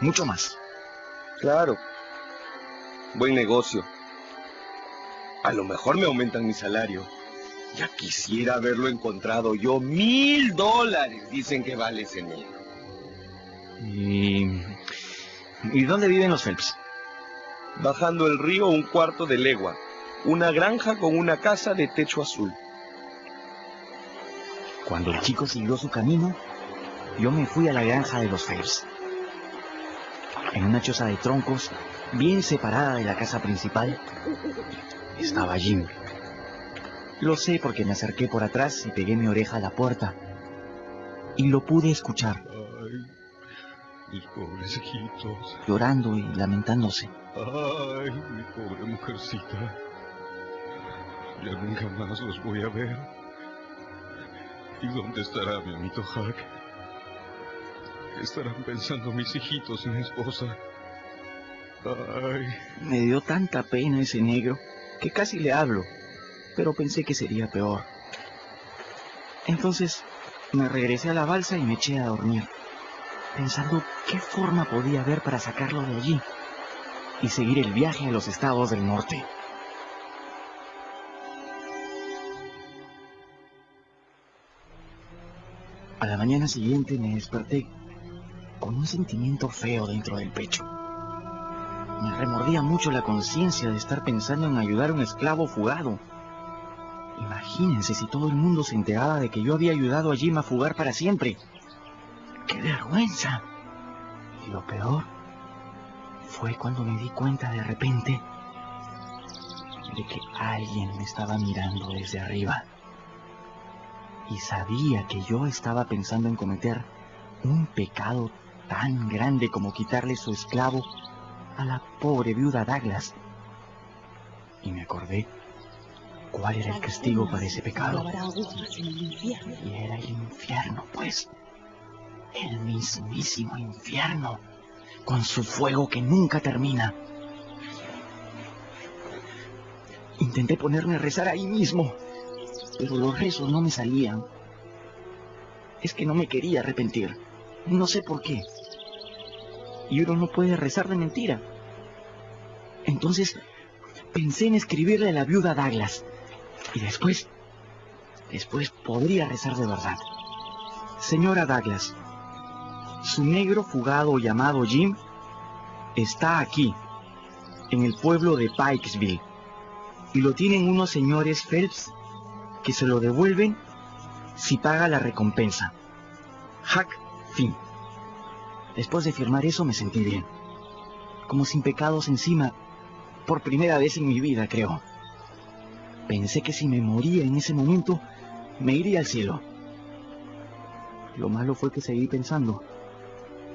mucho más. Claro. Buen negocio. A lo mejor me aumentan mi salario. Ya quisiera haberlo encontrado yo. $1000 dicen que vale ese negro. ¿Y dónde viven los Phelps? Bajando el río 1/4 de legua. Una granja con una casa de techo azul. Cuando el chico siguió su camino, yo me fui a la granja de los Phelps. En una choza de troncos, bien separada de la casa principal, estaba Jim. Lo sé porque me acerqué por atrás y pegué mi oreja a la puerta. Y lo pude escuchar, Ay, mis pobres hijitos. llorando y lamentándose. Ay, mi pobre mujercita. Ya nunca más los voy a ver. ¿Y dónde estará mi amito Huck? ¿Qué estarán pensando mis hijitos y mi esposa? Ay, Me dio tanta pena ese negro que casi le hablo, pero pensé que sería peor. Entonces me regresé a la balsa y me eché a dormir, pensando qué forma podía haber para sacarlo de allí y seguir el viaje a los estados del norte. A la mañana siguiente me desperté con un sentimiento feo dentro del pecho. Me remordía mucho la conciencia de estar pensando en ayudar a un esclavo fugado. Imagínense si todo el mundo se enteraba de que yo había ayudado a Jim a fugar para siempre. ¡Qué vergüenza! Y lo peor fue cuando me di cuenta de repente de que alguien me estaba mirando desde arriba. Y sabía que yo estaba pensando en cometer un pecado tan grande como quitarle su esclavo a la pobre viuda Douglas. Y me acordé cuál era el castigo para ese pecado. Y era el infierno, pues. El mismísimo infierno, con su fuego que nunca termina. Intenté ponerme a rezar ahí mismo, pero los rezos no me salían. Es que no me quería arrepentir. No sé por qué. Y uno no puede rezar de mentira. Entonces pensé en escribirle a la viuda Douglas. Y después podría rezar de verdad. Señora Douglas, su negro fugado llamado Jim está aquí, en el pueblo de Pikesville. Y lo tienen unos señores Phelps que se lo devuelven si paga la recompensa. Huck Finn. Después de firmar eso me sentí bien, como sin pecados encima, por primera vez en mi vida, creo. Pensé que si me moría en ese momento, me iría al cielo. Lo malo fue que seguí pensando,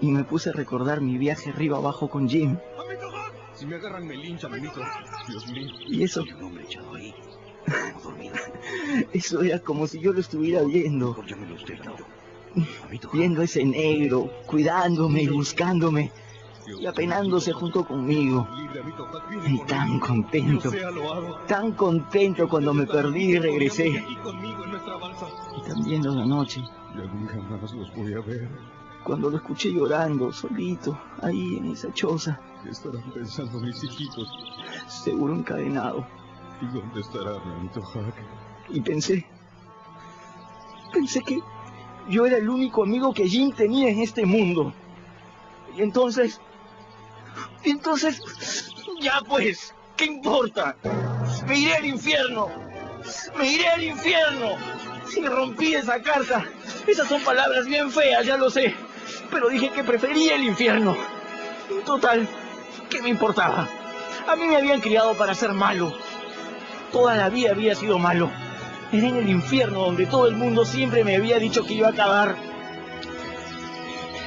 y me puse a recordar mi viaje arriba abajo con Jim. Si me agarran me linchan, amito. Dios mío. Y eso... Hay un hombre echado ahí, dormido. Eso era como si yo lo estuviera viendo. Mejor llámelo usted, amito. Viendo a ese negro, cuidándome y buscándome, y apenándose junto conmigo. Y tan contento cuando me perdí y regresé. Y también la noche, Ya nunca más los voy a ver. cuando lo escuché llorando, solito, ahí en esa choza, ¿Qué estarán pensando mis hijitos? seguro encadenado. ¿Y dónde estará mi amito Huck? Y pensé que yo era el único amigo que Jim tenía en este mundo. Y entonces, ya pues, ¿qué importa? Me iré al infierno. Si rompí esa carta. Esas son palabras bien feas, ya lo sé. Pero dije que prefería el infierno. Total, ¿qué me importaba? A mí me habían criado para ser malo. Toda la vida había sido malo. Era en el infierno donde todo el mundo siempre me había dicho que iba a acabar.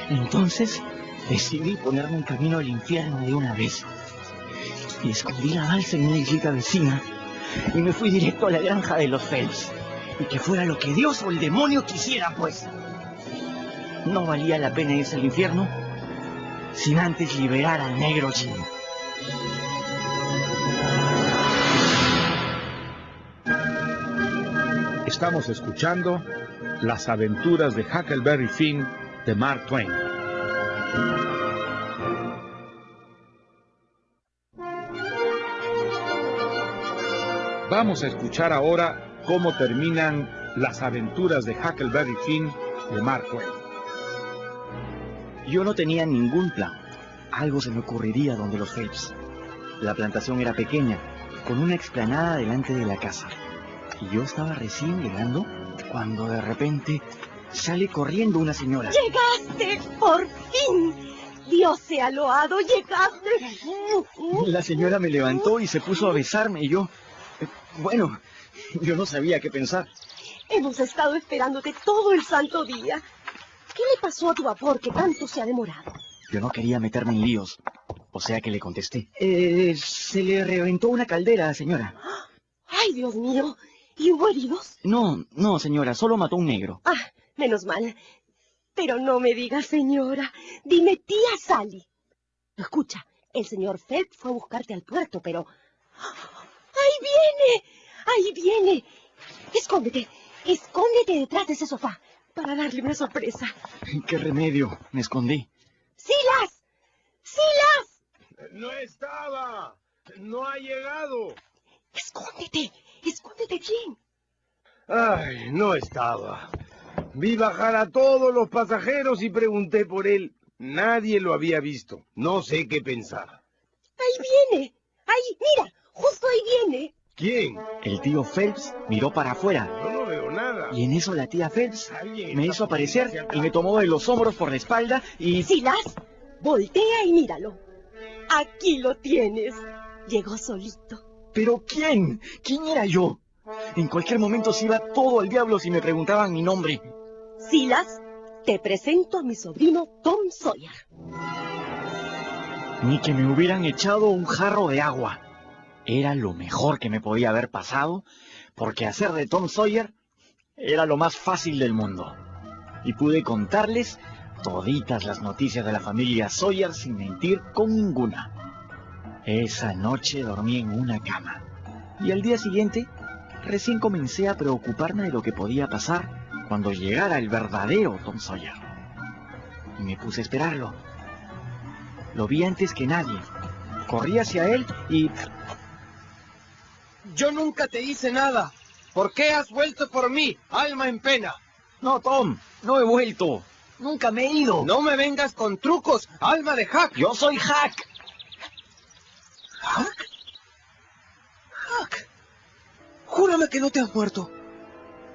Entonces decidí ponerme en camino al infierno de una vez. Y escondí la balsa en una islita vecina. Y me fui directo a la granja de los Phelps. Y que fuera lo que Dios o el demonio quisiera, pues. No valía la pena irse al infierno sin antes liberar al negro Jim. Estamos escuchando Las aventuras de Huckleberry Finn de Mark Twain. Vamos a escuchar ahora cómo terminan Las aventuras de Huckleberry Finn de Mark Twain. Yo no tenía ningún plan. Algo se me ocurriría donde los Phelps. La plantación era pequeña, con una explanada delante de la casa. Y yo estaba recién llegando cuando de repente sale corriendo una señora. ¡Llegaste! ¡Por fin! ¡Dios sea loado! ¡Llegaste! La señora me levantó y se puso a besarme y yo... Bueno, yo no sabía qué pensar. Hemos estado esperándote todo el santo día. ¿Qué le pasó a tu vapor que tanto se ha demorado? Yo no quería meterme en líos, o sea que le contesté. Se le reventó una caldera, señora. ¡Ay, Dios mío! ¿Y hubo heridos? No, señora, solo mató un negro. Ah, menos mal. Pero no me digas, señora. Dime tía Sally. Escucha, el señor Phelps fue a buscarte al puerto, pero... ¡Ahí viene! Escóndete detrás de ese sofá para darle una sorpresa. ¡Qué remedio! Me escondí. ¡Silas! No estaba. No ha llegado. Escóndete, Jim. Ay, no estaba. Vi bajar a todos los pasajeros y pregunté por él, Nadie lo había visto. No sé qué pensar. Ahí viene. Ahí, mira, justo ahí viene. ¿Quién? El tío Phelps miró para afuera. Yo no veo nada. Y en eso la tía Phelps Alguien me está hizo aparecer hacia y me tomó de los hombros por la espalda y... Silas, voltea y míralo. Aquí lo tienes. Llegó solito. ¿Pero quién? ¿Quién era yo? En cualquier momento se iba todo al diablo si me preguntaban mi nombre. Silas, te presento a mi sobrino Tom Sawyer. Ni que me hubieran echado un jarro de agua. Era lo mejor que me podía haber pasado, porque hacer de Tom Sawyer era lo más fácil del mundo. Y pude contarles toditas las noticias de la familia Sawyer sin mentir con ninguna. Esa noche dormí en una cama. Y al día siguiente, recién comencé a preocuparme de lo que podía pasar cuando llegara el verdadero Tom Sawyer. Y me puse a esperarlo. Lo vi antes que nadie. Corrí hacia él y... Yo nunca te hice nada. ¿Por qué has vuelto por mí, alma en pena? No, Tom, no he vuelto. Nunca me he ido. No me vengas con trucos, alma de Hack. Yo soy Hack. ¿Hack? Hack. Júrame que no te has muerto.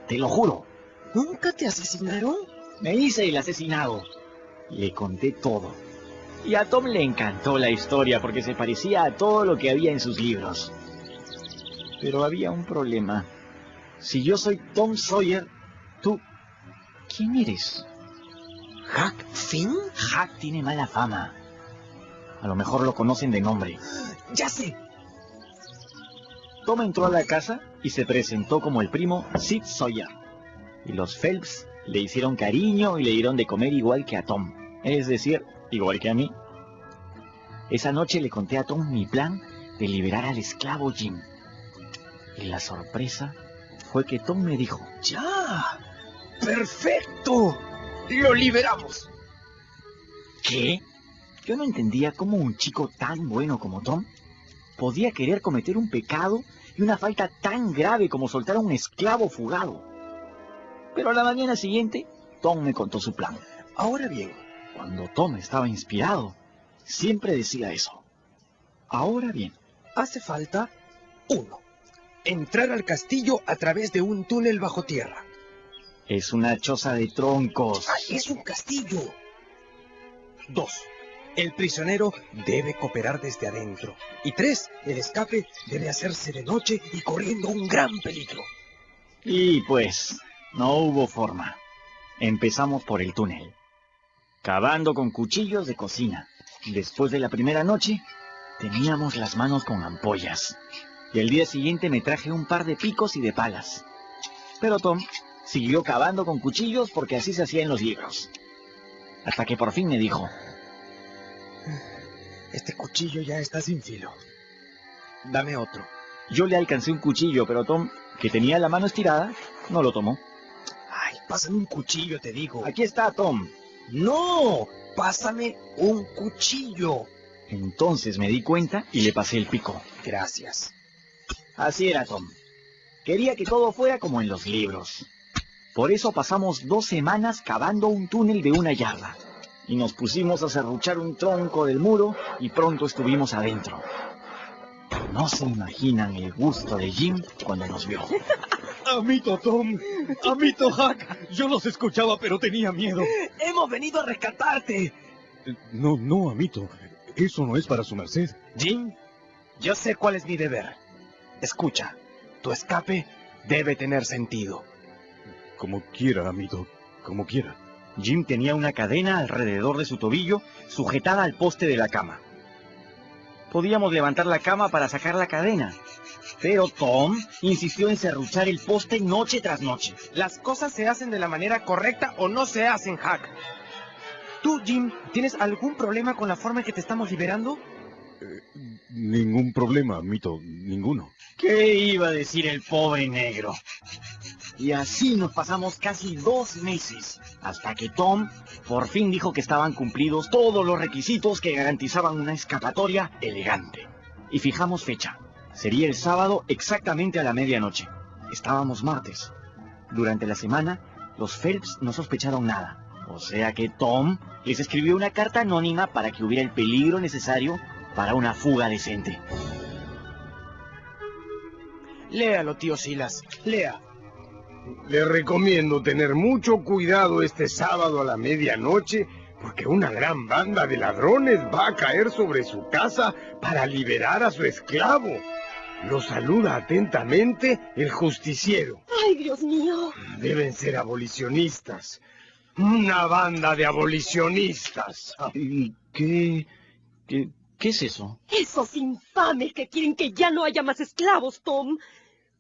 Te lo juro. ¿Nunca te asesinaron? Me hice el asesinado. Le conté todo. Y a Tom le encantó la historia porque se parecía a todo lo que había en sus libros. Pero había un problema. Si yo soy Tom Sawyer, tú... ¿Quién eres? ¿Hack Finn? Hack tiene mala fama. A lo mejor lo conocen de nombre. Ya sé. Tom entró a la casa y se presentó como el primo Sid Sawyer. Y los Phelps le hicieron cariño y le dieron de comer igual que a Tom. Es decir, igual que a mí. Esa noche le conté a Tom mi plan de liberar al esclavo Jim. Y la sorpresa fue que Tom me dijo... ¡Ya! ¡Perfecto! ¡Lo liberamos! ¿Qué? Yo no entendía cómo un chico tan bueno como Tom podía querer cometer un pecado y una falta tan grave como soltar a un esclavo fugado. Pero a la mañana siguiente, Tom me contó su plan. Ahora bien, Cuando Tom estaba inspirado, siempre decía eso. Ahora bien, hace falta 1. Entrar al castillo a través de un túnel bajo tierra. es una choza de troncos. ¡Ay, es un castillo! 2. El prisionero debe cooperar desde adentro. Y 3. El escape debe hacerse de noche y corriendo un gran peligro. Y pues, no hubo forma. Empezamos por el túnel, cavando con cuchillos de cocina. Después de la primera noche, teníamos las manos con ampollas. Y al día siguiente me traje un par de picos y de palas. Pero Tom siguió cavando con cuchillos porque así se hacía en los libros. Hasta que por fin me dijo: Este cuchillo ya está sin filo. Dame otro. Yo le alcancé un cuchillo, pero Tom, que tenía la mano estirada, no lo tomó. Ay, pásame un cuchillo, te digo. Aquí está, Tom. ¡No! ¡Pásame un cuchillo! Entonces me di cuenta y le pasé el pico. Gracias. Así era Tom. Quería que todo fuera como en los libros. Por eso pasamos 2 semanas cavando un túnel de 1 yarda. Y nos pusimos a serruchar un tronco del muro y pronto estuvimos adentro. No se imaginan el gusto de Jim cuando nos vio. Amito Tom, amito Hack, yo los escuchaba pero tenía miedo. ¡Hemos venido a rescatarte! No, amito. Eso no es para su merced. Jim, yo sé cuál es mi deber. Escucha, tu escape debe tener sentido. Como quiera, amito, como quiera. Jim tenía una cadena alrededor de su tobillo sujetada al poste de la cama. Podíamos levantar la cama para sacar la cadena, pero Tom insistió en serruchar el poste noche tras noche. Las cosas se hacen de la manera correcta o no se hacen, Hack. ¿Tú, Jim, tienes algún problema con la forma en que te estamos liberando? Ningún problema, amito, ninguno. ¿Qué iba a decir el pobre negro? Y así nos pasamos casi 2 meses, hasta que Tom por fin dijo que estaban cumplidos todos los requisitos que garantizaban una escapatoria elegante. Y fijamos fecha. Sería el sábado exactamente a la medianoche. Estábamos martes. Durante la semana, los Phelps no sospecharon nada. O sea que Tom les escribió una carta anónima para que hubiera el peligro necesario para una fuga decente. Léalo, tío Silas, lea. Le recomiendo tener mucho cuidado este sábado a la medianoche, porque una gran banda de ladrones va a caer sobre su casa para liberar a su esclavo. Lo saluda atentamente el justiciero. ¡Ay, Dios mío! Deben ser abolicionistas. Una banda de abolicionistas. ¿Y qué es eso? Esos infames que quieren que ya no haya más esclavos, Tom.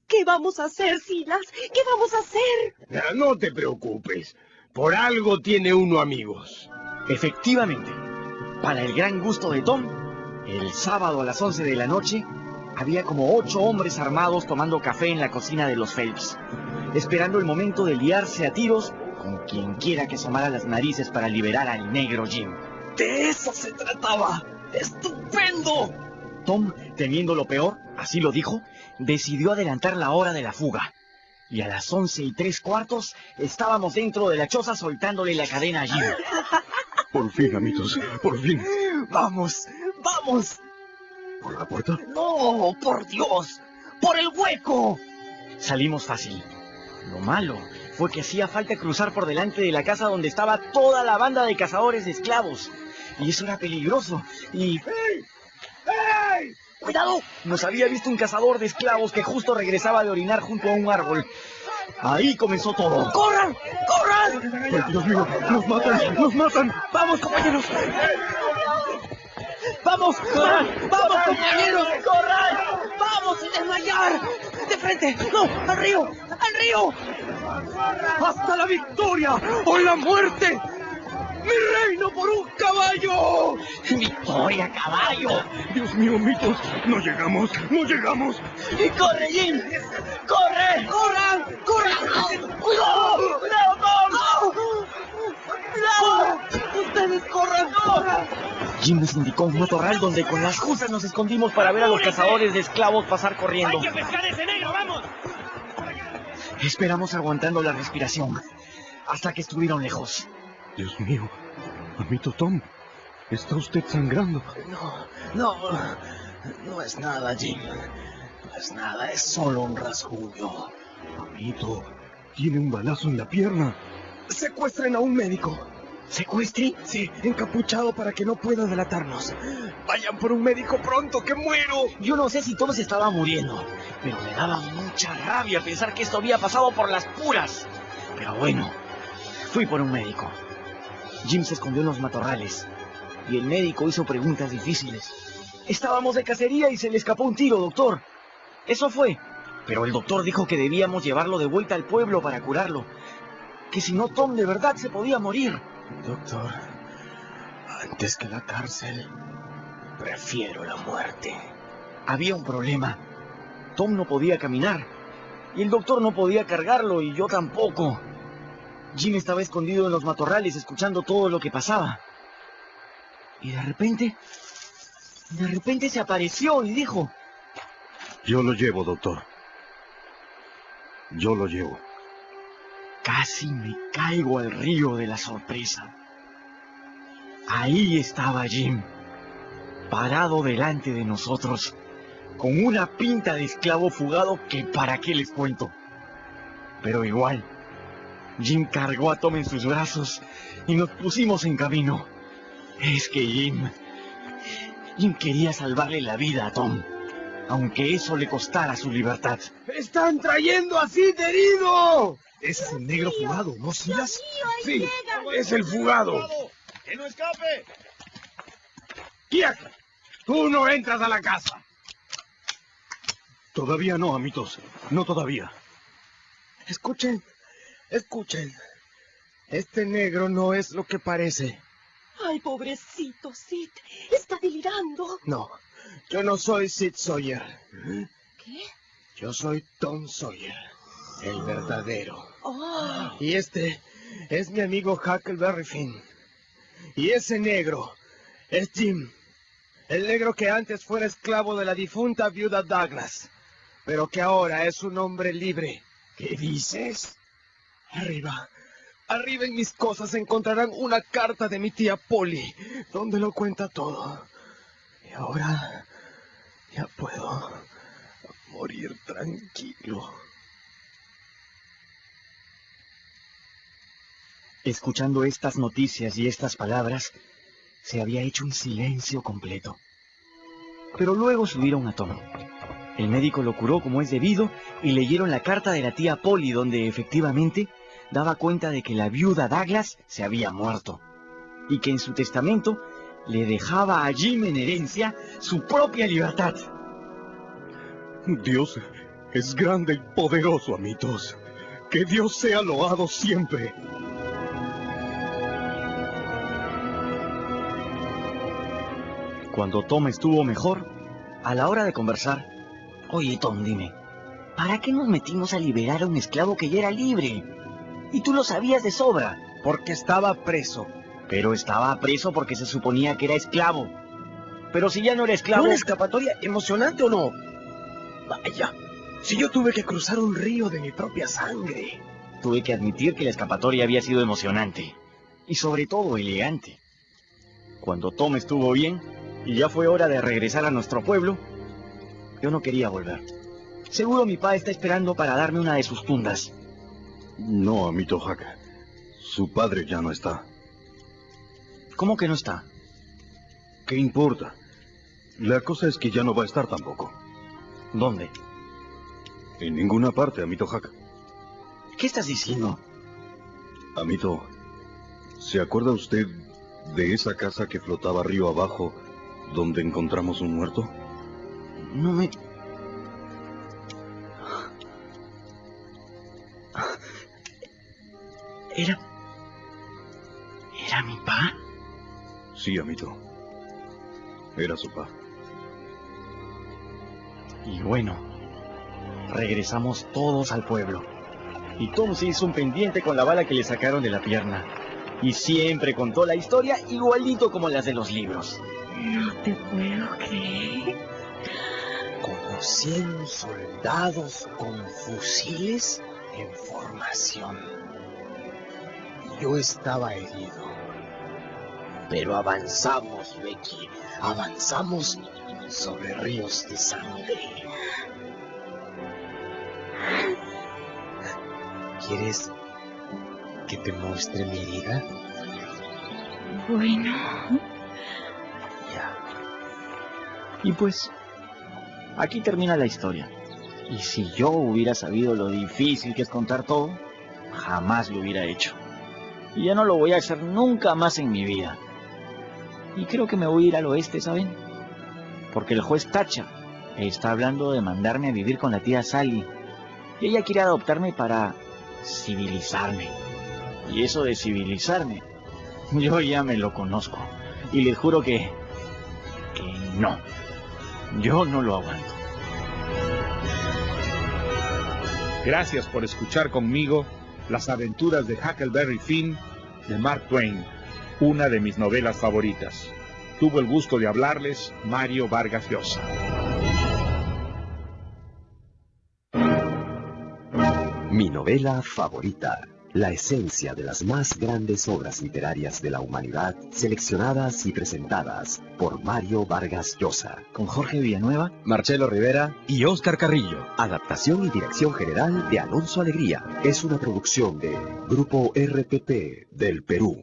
¿Qué vamos a hacer, Silas? ¿Qué vamos a hacer? No te preocupes. Por algo tiene uno amigos. Efectivamente, para el gran gusto de Tom, el sábado a las 11 de la noche, había como 8 hombres armados tomando café en la cocina de los Phelps, esperando el momento de liarse a tiros con quien quiera que asomara las narices para liberar al negro Jim. ¡De eso se trataba! ¡Estupendo! Tom, temiendo lo peor, así lo dijo, decidió adelantar la hora de la fuga. Y a las 11:75 estábamos dentro de la choza soltándole la cadena a Jim. Por fin, amitos, por fin. ¡Vamos! ¡Vamos! ¿Por la puerta? ¡No! ¡Por Dios! ¡Por el hueco! Salimos fácil. Lo malo fue que hacía falta cruzar por delante de la casa donde estaba toda la banda de cazadores de esclavos. Y eso era peligroso. Y... ¡Hey! ¡Hey! ¡Cuidado! Nos había visto un cazador de esclavos que justo regresaba de orinar junto a un árbol. Ahí comenzó todo. ¡Corran! ¡Corran! ¡Ay, Dios mío! ¡Nos matan! ¡Nos matan! ¡Vamos, compañeros! ¡Vamos! ¡Corran! ¡Vamos, compañeros! ¡Corran! ¡Vamos sin desmayar! ¡De frente! ¡No! ¡Al río! ¡Al río! ¡Hasta la victoria o la muerte! ¡Mi reino por un caballo! ¡Victoria, caballo! ¡Dios mío, mitos! ¡No llegamos! ¡No llegamos! ¡Y corre, Jim! ¡Corre! ¡Corran! ¡Corran! ¡Cuidado! ¡Cuidado, Tom! ¡Cuidado! ¡Ustedes corran! ¡Corran! Jim nos indicó un matorral donde con las justas nos escondimos para ver a los cazadores de esclavos pasar corriendo. ¡Hay que pescar ese negro! ¡Vamos! Esperamos aguantando la respiración hasta que estuvieron lejos. Dios mío, amito Tom, ¿está usted sangrando? No es nada, Jim. No es nada, es solo un rasguño. Amito, tiene un balazo en la pierna. Secuestren a un médico. ¿Secuestre? Sí, encapuchado para que no pueda delatarnos. Vayan por un médico pronto, que muero. Yo no sé si Tom se estaba muriendo, pero me daba mucha rabia pensar que esto había pasado por las puras. Pero bueno, fui por un médico. Jim se escondió en los matorrales y el médico hizo preguntas difíciles. Estábamos de cacería y se le escapó un tiro, doctor. Eso fue. Pero el doctor dijo que debíamos llevarlo de vuelta al pueblo para curarlo. Que si no, Tom de verdad se podía morir. Doctor, antes que la cárcel, prefiero la muerte. Había un problema. Tom no podía caminar y el doctor no podía cargarlo y yo tampoco. Jim estaba escondido en los matorrales escuchando todo lo que pasaba. Y de repente se apareció y dijo: Yo lo llevo, doctor. Yo lo llevo. Casi me caigo al río de la sorpresa. Ahí estaba Jim, parado delante de nosotros, con una pinta de esclavo fugado que para qué les cuento. Pero igual, Jim cargó a Tom en sus brazos y nos pusimos en camino. Es que Jim quería salvarle la vida a Tom, aunque eso le costara su libertad. ¡Están trayendo a Sid herido! Ese es el negro fugado, ¿no, Silas? Sí, es el fugado. ¡Que no escape! ¡Quiet! Tú no entras a la casa. Todavía no, amitos. No todavía. Escuchen. Este negro no es lo que parece. Ay, pobrecito Sid. Está delirando. No, yo no soy Sid Sawyer. ¿Qué? Yo soy Tom Sawyer, el verdadero. Oh. Y este es mi amigo Huckleberry Finn. Y ese negro es Jim. El negro que antes fuera esclavo de la difunta viuda Douglas, pero que ahora es un hombre libre. ¿Qué dices? Arriba, Arriba en mis cosas encontrarán una carta de mi tía Polly, donde lo cuenta todo. Y ahora ya puedo morir tranquilo. Escuchando estas noticias y estas palabras, se había hecho un silencio completo. Pero luego subieron a Tom. El médico lo curó como es debido y leyeron la carta de la tía Polly, donde efectivamente daba cuenta de que la viuda Douglas se había muerto y que en su testamento le dejaba a Jim en herencia su propia libertad. Dios es grande y poderoso, amitos. Que Dios sea loado siempre. Cuando Tom estuvo mejor, a la hora de conversar: oye, Tom, dime, ¿para qué nos metimos a liberar a un esclavo que ya era libre? Y tú lo sabías de sobra. Porque estaba preso. Pero estaba preso porque se suponía que era esclavo. Pero si ya no era esclavo... ¿Una escapatoria emocionante o no? Vaya, si yo tuve que cruzar un río de mi propia sangre. Tuve que admitir que la escapatoria había sido emocionante. Y sobre todo elegante. Cuando Tom estuvo bien y ya fue hora de regresar a nuestro pueblo, yo no quería volver. Seguro mi pa está esperando para darme una de sus tundas. No, amito Huck. Su padre ya no está. ¿Cómo que no está? ¿Qué importa? La cosa es que ya no va a estar tampoco. ¿Dónde? En ninguna parte, amito Huck. ¿Qué estás diciendo? Amito, ¿se acuerda usted de esa casa que flotaba río abajo, donde encontramos un muerto? No me... ¿Era mi pa? Sí, amito. Era su pa. Y bueno, regresamos todos al pueblo. Y Tom se hizo un pendiente con la bala que le sacaron de la pierna. Y siempre contó la historia igualito como las de los libros. No te puedo creer. Como 100 soldados con fusiles en formación. Yo estaba herido. Pero avanzamos, Becky. Avanzamos sobre ríos de sangre. ¿Quieres que te muestre mi herida? Bueno. Ya. Y pues, aquí termina la historia. Y si yo hubiera sabido lo difícil que es contar todo, jamás lo hubiera hecho. Y ya no lo voy a hacer nunca más en mi vida. Y creo que me voy a ir al oeste, ¿saben? Porque el juez Tacha está hablando de mandarme a vivir con la tía Sally. Y ella quiere adoptarme para civilizarme. Y eso de civilizarme, yo ya me lo conozco. Y les juro que no. Yo no lo aguanto. Gracias por escuchar conmigo Las aventuras de Huckleberry Finn de Mark Twain, una de mis novelas favoritas. Tuvo el gusto de hablarles Mario Vargas Llosa. Mi novela favorita. La esencia de las más grandes obras literarias de la humanidad, seleccionadas y presentadas por Mario Vargas Llosa. Con Jorge Villanueva, Marcelo Rivera y Óscar Carrillo. Adaptación y dirección general de Alonso Alegría. Es una producción de Grupo RPP del Perú.